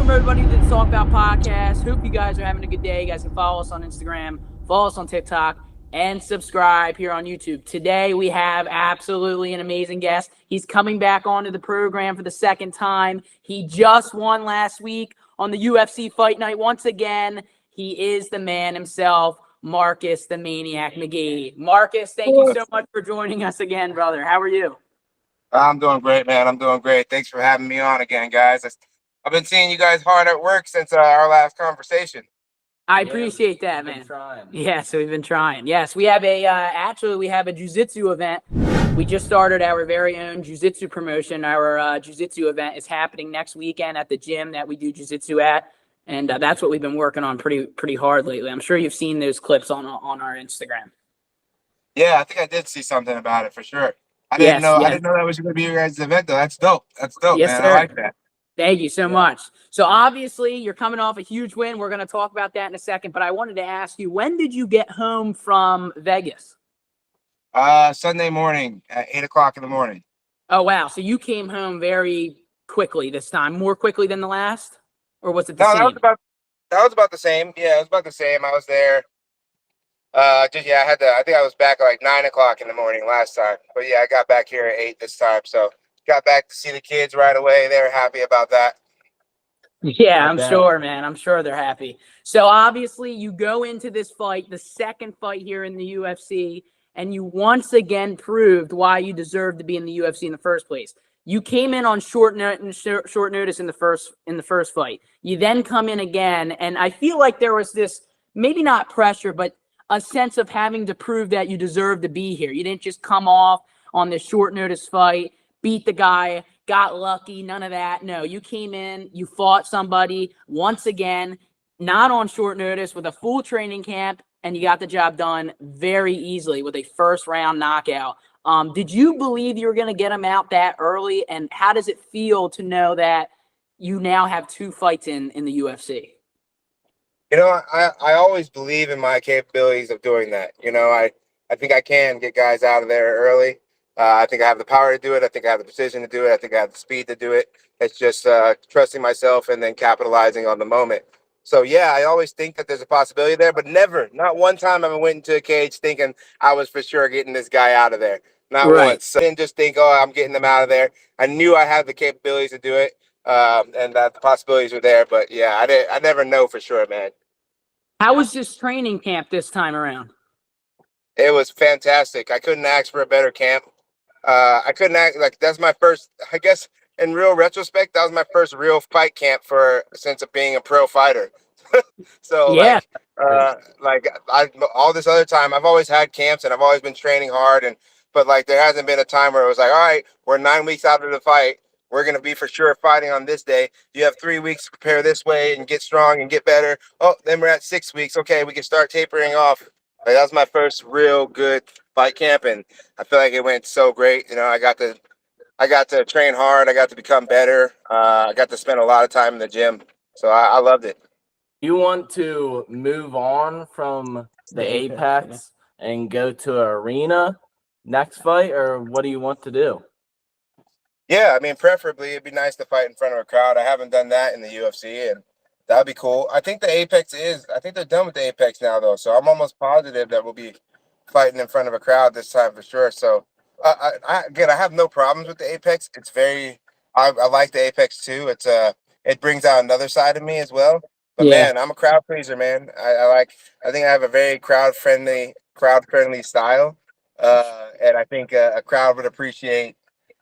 Welcome, everybody, to the Talk About podcast. Hope you guys are having a good day. You guys can follow us on Instagram, follow us on TikTok, and subscribe here on YouTube. Today, we have absolutely an amazing guest. He's coming back onto the program for the second time. He just won last week on the UFC Fight Night. Once again, he is the man himself, Marcus the Maniac McGhee. Marcus, thank you so much for joining us again, brother. How are you? I'm doing great, man. I'm doing great. Thanks for having me on again, guys. I've been seeing you guys hard at work since our last conversation. I appreciate that, man. Yes, we've been trying. Yes, we have a Jiu-Jitsu event. We just started our very own Jiu-Jitsu promotion. Our Jiu-Jitsu event is happening next weekend at the gym that we do Jiu-Jitsu at, and that's what we've been working on pretty hard lately. I'm sure you've seen those clips on our Instagram. Yeah, I think I did see something about it for sure. I didn't know that was going to be your guys' event though. That's dope. That's dope, yes, man. Sir. I like that. Thank you so much. So obviously you're coming off a huge win. We're going to talk about that in a second, but I wanted to ask you, when did you get home from Vegas? Sunday morning at 8:00 in the morning. Oh, wow. So you came home very quickly this time, more quickly than the last? Or was it the No, same? that was about the same. Yeah, it was about the same. I was there. I think I was back at like 9:00 in the morning last time. But yeah, I got back here at 8 this time. So got back to see the kids right away. They were happy about that. Yeah, I'm sure, man. I'm sure they're happy. So obviously you go into this fight, the second fight here in the UFC, and you once again proved why you deserve to be in the UFC in the first place. You came in on short notice in the first fight. You then come in again, and I feel like there was this, maybe not pressure, but a sense of having to prove that you deserve to be here. You didn't just come off on this short notice fight, beat the guy, got lucky, none of that. No, you came in, you fought somebody once again, not on short notice, with a full training camp, and you got the job done very easily with a first round knockout. Did you believe you were going to get him out that early? And how does it feel to know that you now have two fights in the UFC? You know, I always believe in my capabilities of doing that. You know, I think I can get guys out of there early. I think I have the power to do it. I think I have the precision to do it. I think I have the speed to do it. It's just trusting myself and then capitalizing on the moment. So, yeah, I always think that there's a possibility there, but never, not one time I went into a cage thinking I was for sure getting this guy out of there. Not once. So I didn't just think, oh, I'm getting them out of there. I knew I had the capabilities to do it, and that the possibilities were there. But, yeah, I never know for sure, man. How was this training camp this time around? It was fantastic. I couldn't ask for a better camp. I couldn't act like that's my first, I guess in real retrospect, that was my first real fight camp since of being a pro fighter. So yeah. All this other time, I've always had camps and I've always been training hard, but like there hasn't been a time where it was like, all right, we're 9 weeks out of the fight. We're going to be for sure fighting on this day. You have 3 weeks to prepare this way and get strong and get better. Oh, then we're at 6 weeks. Okay, we can start tapering off. Like, that was my first real good fight camp, and I feel like it went so great. You know, I got to train hard. I got to become better. I got to spend a lot of time in the gym, so I loved it. You want to move on from the Apex and go to an arena next fight, or what do you want to do? Yeah, I mean, preferably it'd be nice to fight in front of a crowd. I haven't done that in the UFC, and that'd be cool. I think they're done with the Apex now, though, so I'm almost positive that we'll be fighting in front of a crowd this time for sure. So, I have no problems with the Apex. I like the Apex too. It brings out another side of me as well. But man, I'm a crowd pleaser, man. I think I have a very crowd friendly style, and I think a crowd would appreciate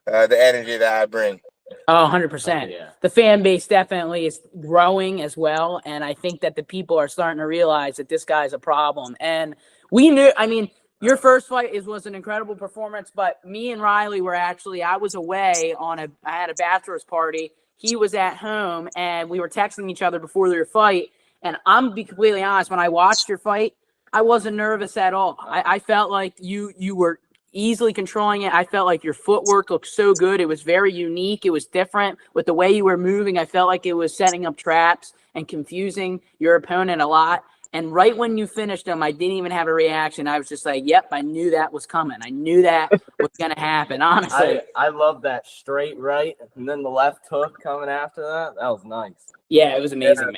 the energy that I bring. Oh, 100%. Yeah. The fan base definitely is growing as well, and I think that the people are starting to realize that this guy's a problem. And we knew, I mean, your first fight was an incredible performance, but me and Riley I was away I had a bachelor's party. He was at home, and we were texting each other before your fight. And I'm to be completely honest, when I watched your fight, I wasn't nervous at all. I felt like you were easily controlling it. I felt like your footwork looked so good. It was very unique. It was different with the way you were moving. I felt like it was setting up traps and confusing your opponent a lot. And right when you finished them, I didn't even have a reaction. I was just like, yep, I knew that was coming. I knew that was going to happen, honestly. I love that straight right and then the left hook coming after that. That was nice. Yeah, it was amazing, man.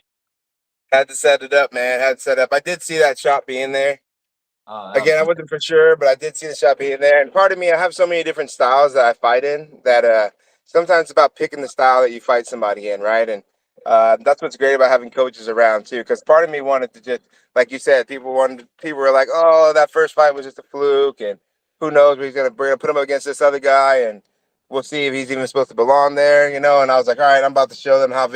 Had to set it up, man. Had to set it up. I did see that shot being there. Again, I wasn't for sure, but I did see the shot being there. And part of me, I have so many different styles that I fight in that sometimes it's about picking the style that you fight somebody in, right? And that's what's great about having coaches around too. Because part of me wanted to just, like you said, people were like, "Oh, that first fight was just a fluke," and who knows? We're gonna put him up against this other guy, and we'll see if he's even supposed to belong there, you know. And I was like, "All right, I'm about to show them how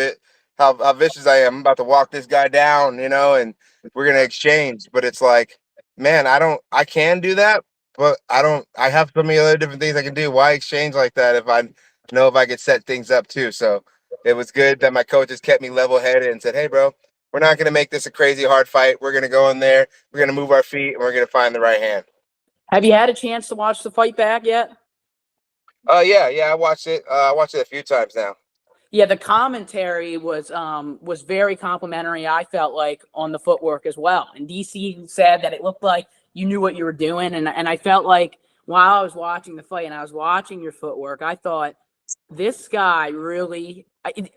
vicious I am. I'm about to walk this guy down, you know, and we're gonna exchange." But it's like, man, I can do that, but I have so many other different things I can do. Why exchange like that if I know if I could set things up too? So it was good that my coaches kept me level headed and said, "Hey, bro, we're not going to make this a crazy hard fight. We're going to go in there. We're going to move our feet and we're going to find the right hand." Have you had a chance to watch the fight back yet? Yeah, I watched it. I watched it a few times now. Yeah, the commentary was very complimentary, I felt like, on the footwork as well. And DC said that it looked like you knew what you were doing. And I felt like while I was watching the fight and I was watching your footwork, I thought this guy really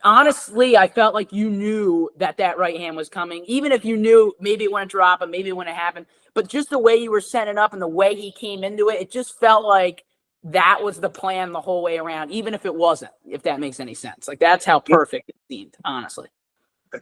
honestly, I felt like you knew that right hand was coming, even if you knew maybe it wouldn't drop and maybe it wouldn't happen. But just the way you were setting it up and the way he came into it, it just felt like that was the plan the whole way around, even if it wasn't, if that makes any sense. Like, that's how perfect it seemed, honestly.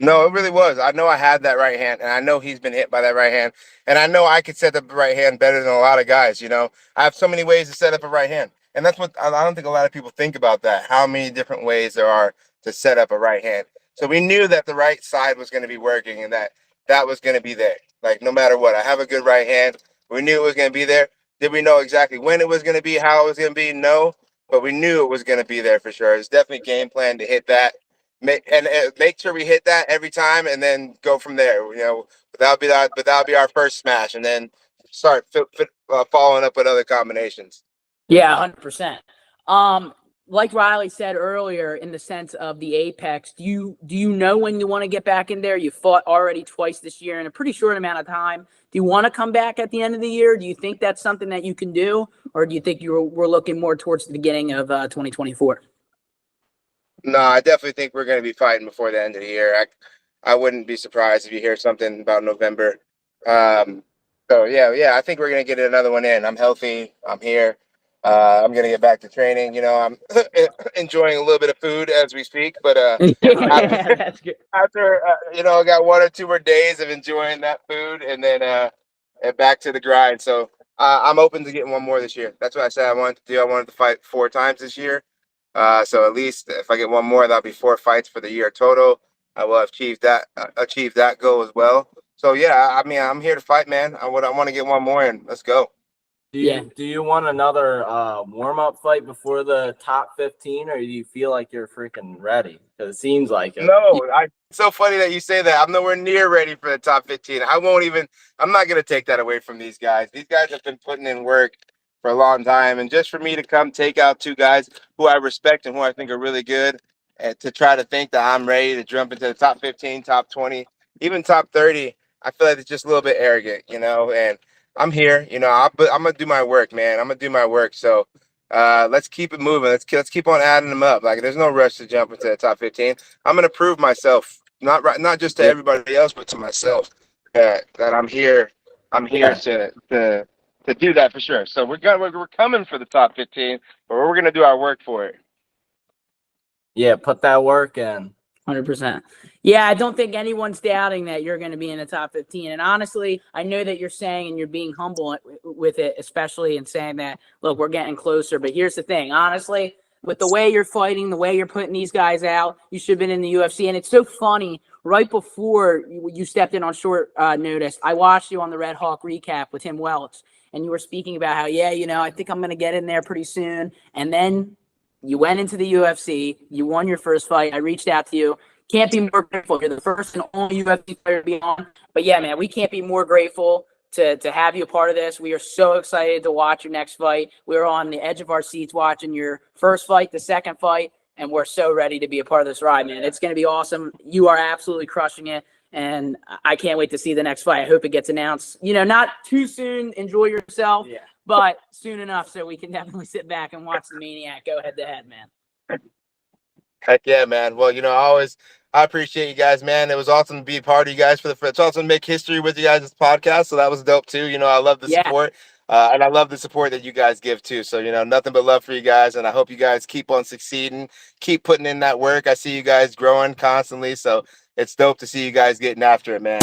No, it really was. I know I had that right hand, and I know he's been hit by that right hand, and I know I could set up the right hand better than a lot of guys. You know, I have so many ways to set up a right hand, and that's what I don't think a lot of people think about that. How many different ways there are to set up a right hand. So we knew that the right side was going to be working, and that was going to be there. Like, no matter what, I have a good right hand. We knew it was going to be there. Did we know exactly when it was going to be, how it was going to be? No, but we knew it was going to be there for sure. It's definitely game plan to hit that. Make sure we hit that every time, and then go from there. You know, that'll be our first smash, and then start following up with other combinations. Yeah, 100%. Like Riley said earlier, in the sense of the Apex, do you know when you want to get back in there? You fought already twice this year in a pretty short amount of time. Do you want to come back at the end of the year? Do you think that's something that you can do, or do you think we're looking more towards the beginning of 2024? No, I definitely think we're going to be fighting before the end of the year. I wouldn't be surprised if you hear something about November. So yeah, I think we're going to get another one in. I'm healthy. I'm here. I'm going to get back to training. You know, I'm enjoying a little bit of food as we speak. But Yeah, that's good. after you know, I got 1 or 2 more days of enjoying that food, and then and back to the grind. So I'm open to getting one more this year. That's what I said I wanted to do. I wanted to fight 4 times this year. So at least if I get one more, that'll be 4 fights for the year total. I will have achieved that goal as well. So yeah, I mean, I'm here to fight, man. I want to get one more, and let's go. Do you want another warm-up fight before the top 15, or do you feel like you're freaking ready? Because it seems like it. No, it's so funny that you say that. I'm nowhere near ready for the top 15. I'm not going to take that away from these guys. These guys have been putting in work for a long time. And just for me to come take out 2 guys who I respect and who I think are really good, and to try to think that I'm ready to jump into the top 15, top 20, even top 30, I feel like it's just a little bit arrogant, you know, and I'm here, you know, I'm going to do my work, man. I'm going to do my work. So let's keep it moving. Let's keep on adding them up. Like, there's no rush to jump into the top 15. I'm going to prove myself, not just to everybody else, but to myself that I'm here. I'm here to do that for sure. So we're coming for the top 15, but we're going to do our work for it. Yeah, put that work in. 100%. Yeah, I don't think anyone's doubting that you're going to be in the top 15. And honestly, I know that you're saying, and you're being humble with it, especially in saying that, look, we're getting closer. But here's the thing. Honestly, with the way you're fighting, the way you're putting these guys out, you should have been in the UFC. And it's so funny. Right before you stepped in on short notice, I watched you on the Red Hawk recap with Tim Welch. And you were speaking about how, yeah, you know, I think I'm going to get in there pretty soon. And then you went into the UFC. You won your first fight. I reached out to you. Can't be more grateful. You're the first and only UFC player to be on. But yeah, man, we can't be more grateful to have you a part of this. We are so excited to watch your next fight. We're on the edge of our seats watching your first fight, the second fight, and we're so ready to be a part of this ride, man. It's going to be awesome. You are absolutely crushing it. and I can't wait to see the next fight. I hope it gets announced, not too soon. Enjoy yourself, but soon enough so we can definitely sit back and watch the Maniac go head to head, man. Heck yeah, man. Well, I appreciate you guys, man. It was awesome to be a part of you guys it's awesome to make history with you guys this podcast. So that was dope too. I love the support. And I love the support that you guys give too. So, nothing but love for you guys. And I hope you guys keep on succeeding, keep putting in that work. I see you guys growing constantly. So it's dope to see you guys getting after it, man.